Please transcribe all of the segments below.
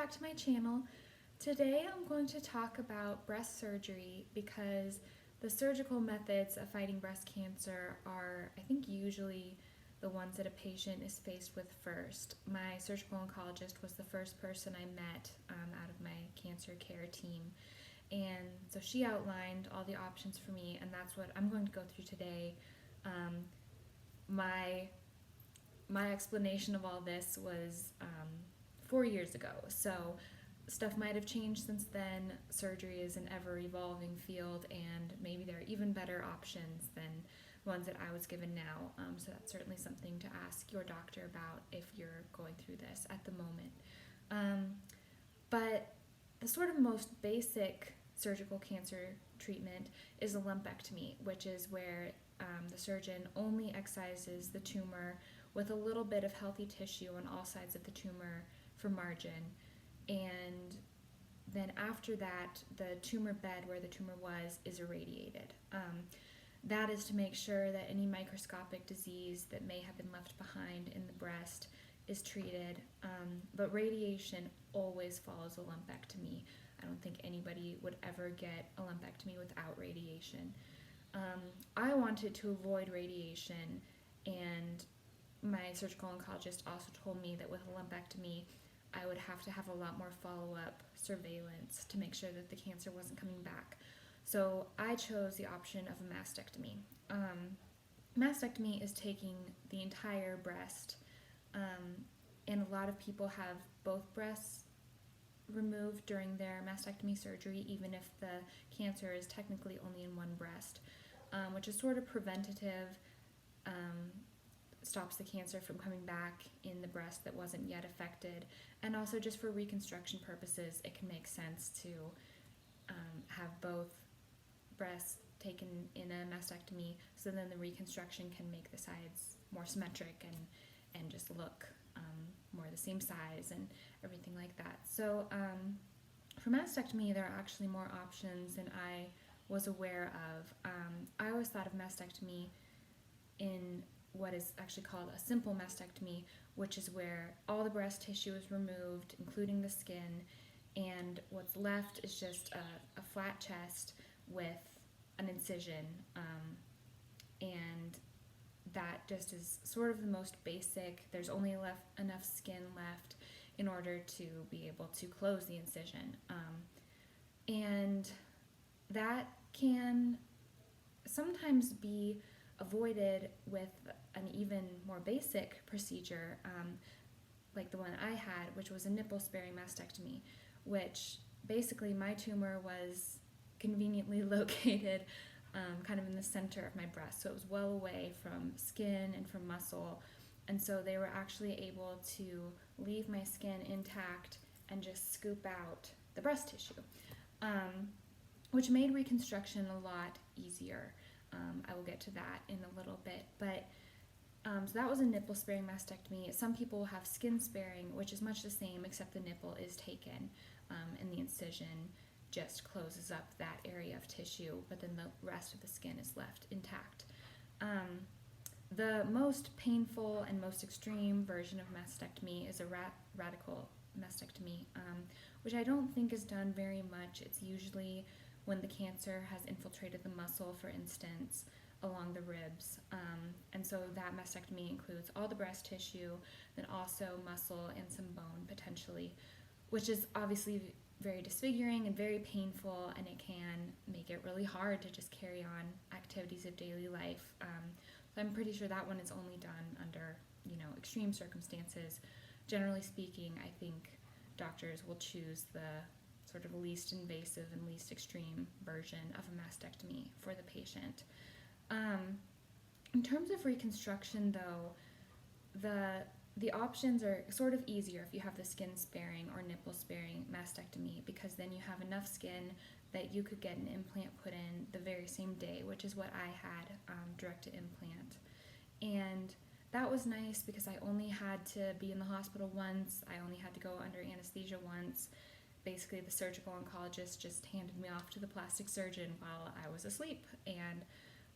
back to my channel. Today I'm going to talk about breast surgery because the surgical methods of fighting breast cancer are, I think, usually the ones that a patient is faced with first. My surgical oncologist was the first person I met out of my cancer care team. And so she outlined all the options for me, and that's what I'm going to go through today. My explanation of all this was 4 years ago, so stuff might have changed since then. Surgery is an ever-evolving field, and maybe there are even better options than ones that I was given now. So that's certainly something to ask your doctor about if you're going through this at the moment. But the sort of most basic surgical cancer treatment is a lumpectomy, which is where the surgeon only excises the tumor with a little bit of healthy tissue on all sides of the tumor for margin. And then after that, the tumor bed where the tumor was is irradiated. That is to make sure that any microscopic disease that may have been left behind in the breast is treated. But radiation always follows a lumpectomy. I don't think anybody would ever get a lumpectomy without radiation. I wanted to avoid radiation, and my surgical oncologist also told me that with a lumpectomy, I would have to have a lot more follow-up surveillance to make sure that the cancer wasn't coming back. So I chose the option of a mastectomy. Mastectomy is taking the entire breast, and a lot of people have both breasts removed during their mastectomy surgery, even if the cancer is technically only in one breast, which is sort of preventative, stops the cancer from coming back in the breast that wasn't yet affected, and also just for reconstruction purposes, it can make sense to have both breasts taken in a mastectomy, so then the reconstruction can make the sides more symmetric and just look more the same size and everything like that. So for mastectomy, there are actually more options than I was aware of. I always thought of mastectomy in what is actually called a simple mastectomy, which is where all the breast tissue is removed, including the skin, and what's left is just a flat chest with an incision, and that just is sort of the most basic. There's only enough skin left in order to be able to close the incision, and that can sometimes be avoided with an even more basic procedure, like the one I had, which was a nipple-sparing mastectomy, which basically my tumor was conveniently located kind of in the center of my breast, so it was well away from skin and from muscle, and so they were actually able to leave my skin intact and just scoop out the breast tissue, which made reconstruction a lot easier. I will get to that in a little bit, but so that was a nipple-sparing mastectomy. Some people have skin-sparing, which is much the same, except the nipple is taken, and the incision just closes up that area of tissue, but then the rest of the skin is left intact. The most painful and most extreme version of mastectomy is a radical mastectomy, which I don't think is done very much. It's usually when the cancer has infiltrated the muscle, for instance, along the ribs. And so that mastectomy includes all the breast tissue, then also muscle and some bone potentially, which is obviously very disfiguring and very painful, and it can make it really hard to just carry on activities of daily life. So I'm pretty sure that one is only done under, extreme circumstances. Generally speaking, I think doctors will choose the sort of least invasive and least extreme version of a mastectomy for the patient. In terms of reconstruction, though, the options are sort of easier if you have the skin-sparing or nipple-sparing mastectomy, because then you have enough skin that you could get an implant put in the very same day, which is what I had, direct-to-implant. And that was nice because I only had to be in the hospital once. I only had to go under anesthesia once. Basically, the surgical oncologist just handed me off to the plastic surgeon while I was asleep, and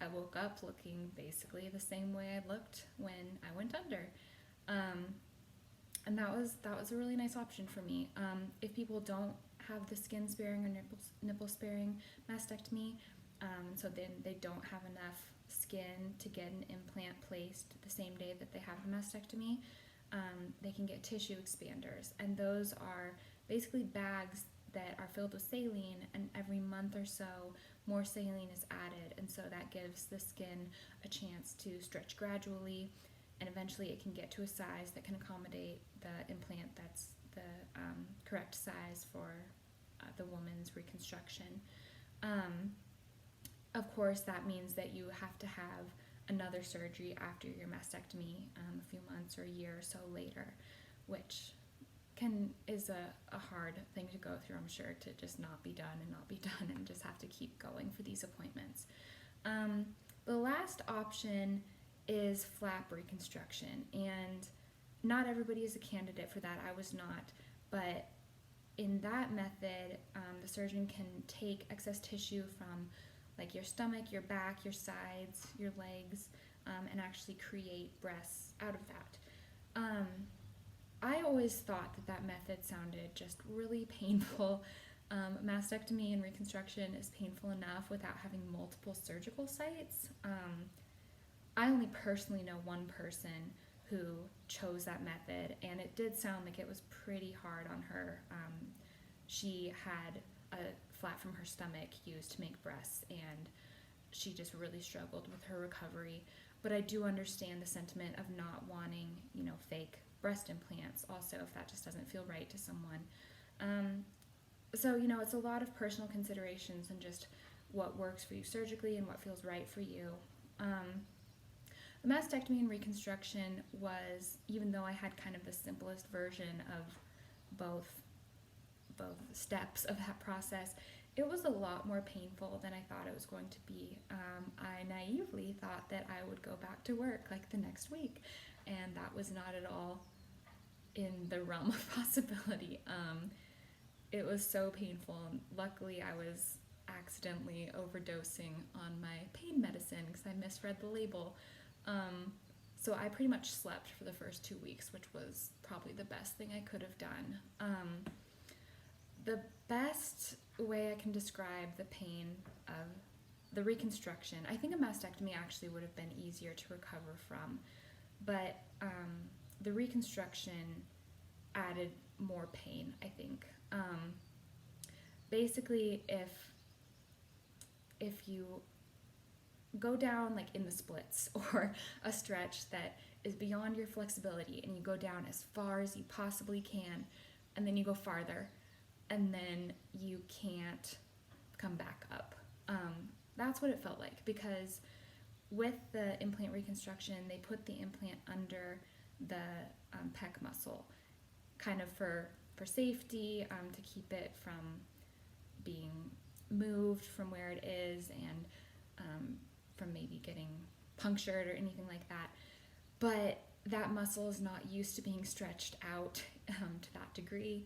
I woke up looking basically the same way I looked when I went under. And that was a really nice option for me. If people don't have the skin sparing or nipple sparing mastectomy, so then they don't have enough skin to get an implant placed the same day that they have the mastectomy, they can get tissue expanders, and those are basically bags that are filled with saline, and every month or so more saline is added, and so that gives the skin a chance to stretch gradually, and eventually it can get to a size that can accommodate the implant that's the correct size for the woman's reconstruction. Of course, that means that you have to have another surgery after your mastectomy, a few months or a year or so later, which is a hard thing to go through, I'm sure, to just not be done and just have to keep going for these appointments. The last option is flap reconstruction, and not everybody is a candidate for that. I was not, but in that method, the surgeon can take excess tissue from like your stomach, your back, your sides, your legs, and actually create breasts out of that. I always thought that method sounded just really painful. Mastectomy and reconstruction is painful enough without having multiple surgical sites. I only personally know one person who chose that method, and it did sound like it was pretty hard on her. She had a flap from her stomach used to make breasts, and she just really struggled with her recovery. But I do understand the sentiment of not wanting, fake breast implants also, if that just doesn't feel right to someone. So, it's a lot of personal considerations and just what works for you surgically and what feels right for you. The mastectomy and reconstruction was, even though I had kind of the simplest version of both steps of that process, it was a lot more painful than I thought it was going to be. I naively thought that I would go back to work like the next week, and that was not at all in the realm of possibility. It was so painful, and luckily I was accidentally overdosing on my pain medicine because I misread the label. So I pretty much slept for the first 2 weeks, which was probably the best thing I could have done. The best way I can describe the pain of the reconstruction, I think a mastectomy actually would have been easier to recover from, but the reconstruction added more pain, I think. Basically, if you go down like in the splits or a stretch that is beyond your flexibility, and you go down as far as you possibly can, and then you go farther, and then you can't come back up. That's what it felt like, because with the implant reconstruction, they put the implant under the pec muscle, kind of for safety, to keep it from being moved from where it is, and from maybe getting punctured or anything like that. But that muscle is not used to being stretched out to that degree,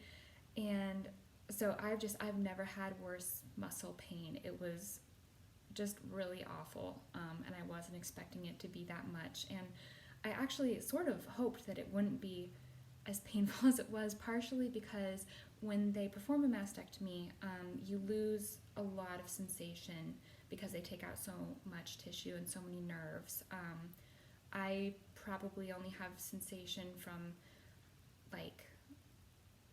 and so I've never had worse muscle pain. It was just really awful, and I wasn't expecting it to be that much, and I actually sort of hoped that it wouldn't be as painful as it was, partially because when they perform a mastectomy, you lose a lot of sensation because they take out so much tissue and so many nerves. I probably only have sensation from like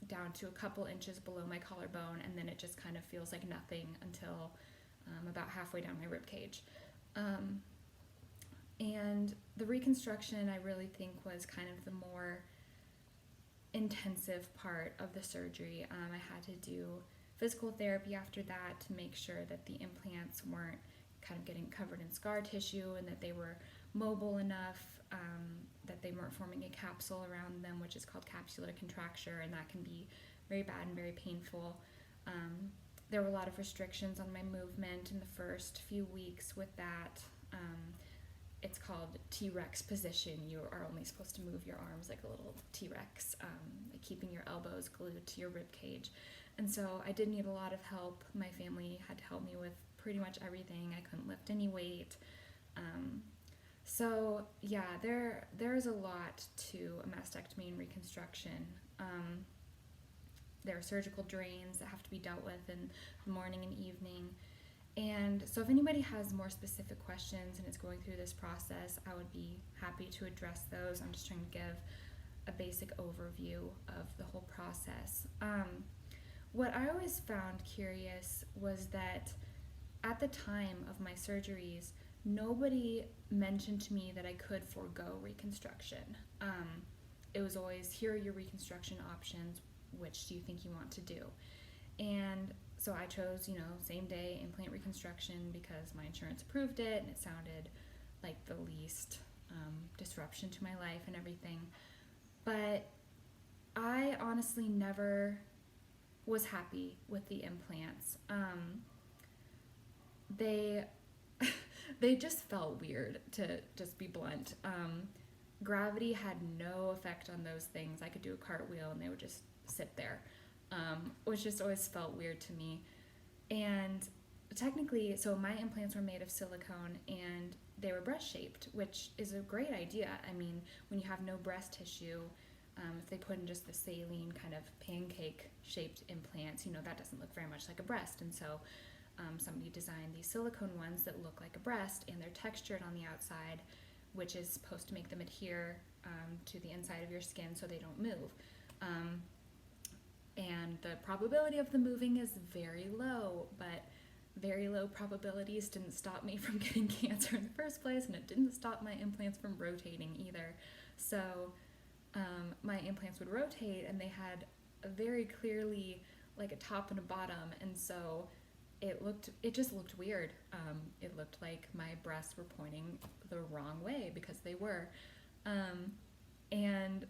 down to a couple inches below my collarbone, and then it just kind of feels like nothing until about halfway down my rib cage. And the reconstruction, I really think, was kind of the more intensive part of the surgery. I had to do physical therapy after that to make sure that the implants weren't kind of getting covered in scar tissue, and that they were mobile enough, that they weren't forming a capsule around them, which is called capsular contracture, and that can be very bad and very painful. There were a lot of restrictions on my movement in the first few weeks with that. It's called T-Rex position. You are only supposed to move your arms like a little T-Rex, like keeping your elbows glued to your rib cage. And so I did need a lot of help. My family had to help me with pretty much everything. I couldn't lift any weight. So yeah, there is a lot to a mastectomy and reconstruction. There are surgical drains that have to be dealt with in the morning and evening. And so if anybody has more specific questions and is going through this process, I would be happy to address those. I'm just trying to give a basic overview of the whole process. What I always found curious was that at the time of my surgeries, nobody mentioned to me that I could forego reconstruction. It was always, here are your reconstruction options, which do you think you want to do? And so I chose, same day implant reconstruction because my insurance approved it and it sounded like the least disruption to my life and everything. But I honestly never was happy with the implants. They they just felt weird, to just be blunt. Gravity had no effect on those things. I could do a cartwheel and they would just sit there, which just always felt weird to me. And technically, so my implants were made of silicone and they were breast shaped, which is a great idea. I mean, when you have no breast tissue, if they put in just the saline kind of pancake shaped implants, that doesn't look very much like a breast. And so somebody designed these silicone ones that look like a breast, and they're textured on the outside, which is supposed to make them adhere to the inside of your skin so they don't move. And the probability of them moving is very low, but very low probabilities didn't stop me from getting cancer in the first place, and it didn't stop my implants from rotating either. So my implants would rotate, and they had a very clearly like a top and a bottom, and so it just looked weird. It looked like my breasts were pointing the wrong way because they were. And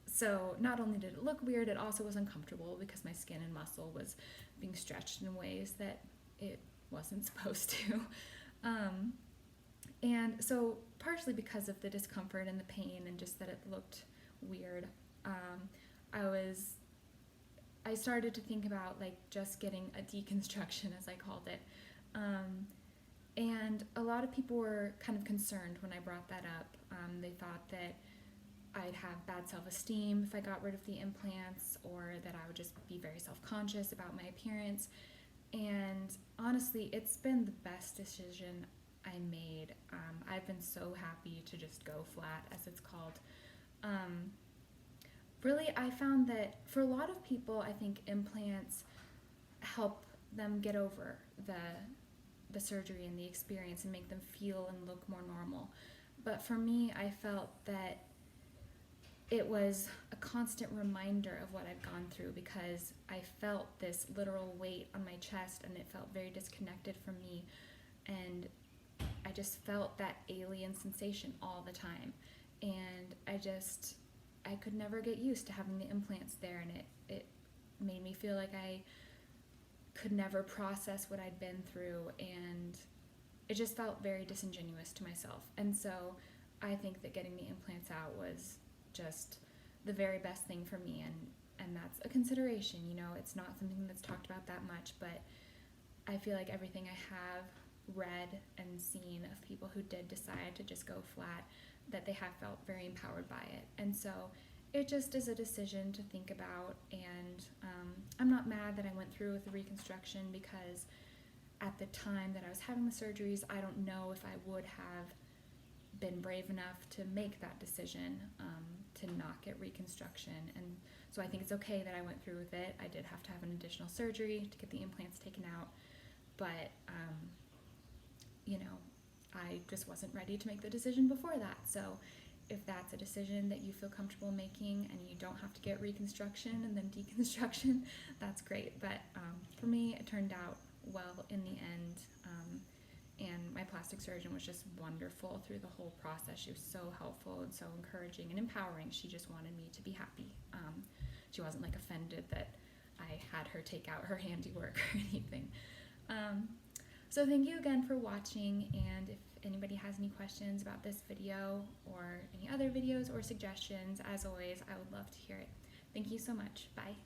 so not only did it look weird, it also was uncomfortable because my skin and muscle was being stretched in ways that it wasn't supposed to. And so partially because of the discomfort and the pain and just that it looked weird, I started to think about like just getting a deconstruction, as I called it. And a lot of people were kind of concerned when I brought that up. They thought that I'd have bad self-esteem if I got rid of the implants, or that I would just be very self-conscious about my appearance. And honestly, it's been the best decision I made. I've been so happy to just go flat, as it's called. Really, I found that for a lot of people, I think implants help them get over the surgery and the experience and make them feel and look more normal. But for me, I felt that it was a constant reminder of what I'd gone through, because I felt this literal weight on my chest and it felt very disconnected from me, and I just felt that alien sensation all the time, and I could never get used to having the implants there, and it made me feel like I could never process what I'd been through, and it just felt very disingenuous to myself. And so I think that getting the implants out was just the very best thing for me, and that's a consideration. It's not something that's talked about that much, but I feel like everything I have read and seen of people who did decide to just go flat, that they have felt very empowered by it. And so it just is a decision to think about, and I'm not mad that I went through with the reconstruction, because at the time that I was having the surgeries, I don't know if I would have been brave enough to make that decision to not get reconstruction. And so I think it's okay that I went through with it. I did have to have an additional surgery to get the implants taken out, but I just wasn't ready to make the decision before that. So if that's a decision that you feel comfortable making and you don't have to get reconstruction and then deconstruction, that's great. But for me, it turned out well in the end. And my plastic surgeon was just wonderful through the whole process. She was so helpful and so encouraging and empowering. She just wanted me to be happy. She wasn't like offended that I had her take out her handiwork or anything. So thank you again for watching, and if anybody has any questions about this video or any other videos or suggestions, as always, I would love to hear it. Thank you so much. Bye.